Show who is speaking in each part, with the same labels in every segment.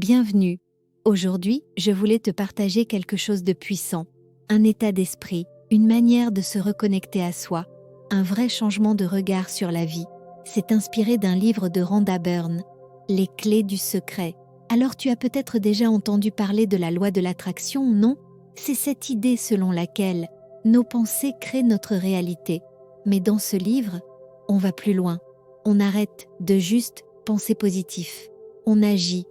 Speaker 1: Bienvenue. Aujourd'hui, je voulais te partager quelque chose de puissant. Un état d'esprit, une manière de se reconnecter à soi, un vrai changement de regard sur la vie. C'est inspiré d'un livre de Rhonda Byrne, Les clés du secret. Alors tu as peut-être déjà entendu parler de la loi de l'attraction, non? C'est cette idée selon laquelle nos pensées créent notre réalité. Mais dans ce livre, on va plus loin. On arrête de juste penser positif. On agit,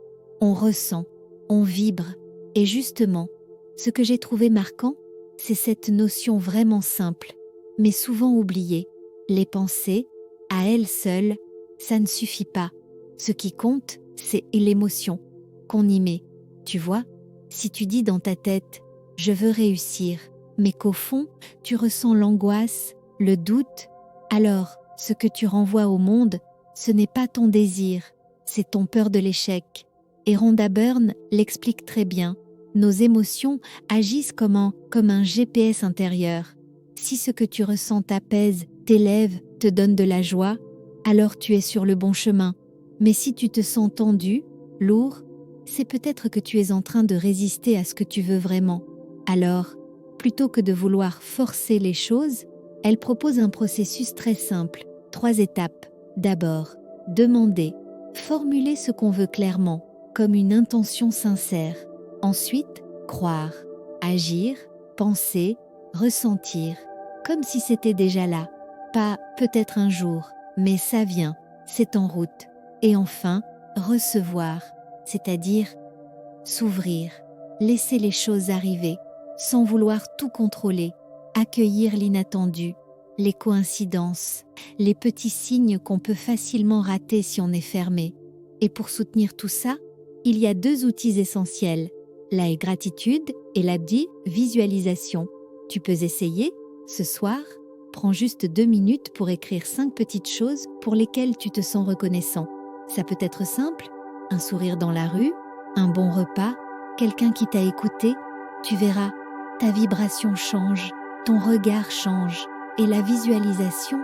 Speaker 1: on ressent, on vibre. Et justement, ce que j'ai trouvé marquant, c'est cette notion vraiment simple, mais souvent oubliée. Les pensées, à elles seules, ça ne suffit pas. Ce qui compte, c'est l'émotion qu'on y met. Tu vois, si tu dis dans ta tête « je veux réussir », mais qu'au fond, tu ressens l'angoisse, le doute, alors ce que tu renvoies au monde, ce n'est pas ton désir, c'est ton peur de l'échec. Et Rhonda Byrne l'explique très bien. Nos émotions agissent comme un GPS intérieur. Si ce que tu ressens t'apaise, t'élève, te donne de la joie, alors tu es sur le bon chemin. Mais si tu te sens tendu, lourd, c'est peut-être que tu es en train de résister à ce que tu veux vraiment. Alors, plutôt que de vouloir forcer les choses, elle propose un processus très simple, 3 étapes. D'abord, demander, formuler ce qu'on veut clairement, comme une intention sincère. Ensuite, croire, agir, penser, ressentir, comme si c'était déjà là. Pas peut-être un jour, mais ça vient, c'est en route. Et enfin, recevoir, c'est-à-dire s'ouvrir, laisser les choses arriver, sans vouloir tout contrôler, accueillir l'inattendu, les coïncidences, les petits signes qu'on peut facilement rater si on est fermé. Et pour soutenir tout ça, il y a 2 outils essentiels, la gratitude et la visualisation. Tu peux essayer, ce soir, prends juste 2 minutes pour écrire 5 petites choses pour lesquelles tu te sens reconnaissant. Ça peut être simple, un sourire dans la rue, un bon repas, quelqu'un qui t'a écouté. Tu verras, ta vibration change, ton regard change. Et la visualisation,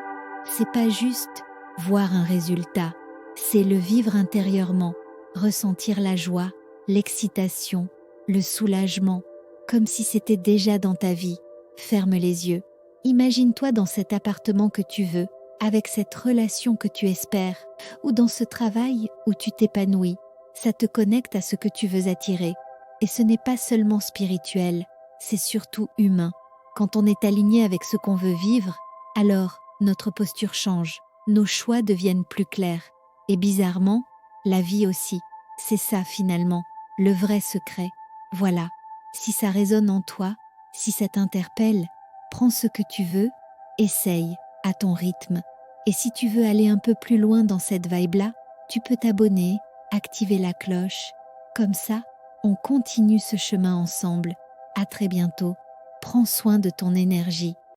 Speaker 1: c'est pas juste voir un résultat, c'est le vivre intérieurement, ressentir la joie, l'excitation, le soulagement, comme si c'était déjà dans ta vie. Ferme les yeux. Imagine-toi dans cet appartement que tu veux, avec cette relation que tu espères, ou dans ce travail où tu t'épanouis. Ça te connecte à ce que tu veux attirer. Et ce n'est pas seulement spirituel, c'est surtout humain. Quand on est aligné avec ce qu'on veut vivre, alors notre posture change, nos choix deviennent plus clairs. Et bizarrement, la vie aussi. C'est ça finalement, le vrai secret. Voilà, si ça résonne en toi, si ça t'interpelle, prends ce que tu veux, essaye à ton rythme. Et si tu veux aller un peu plus loin dans cette vibe-là, tu peux t'abonner, activer la cloche. Comme ça, on continue ce chemin ensemble. À très bientôt. Prends soin de ton énergie.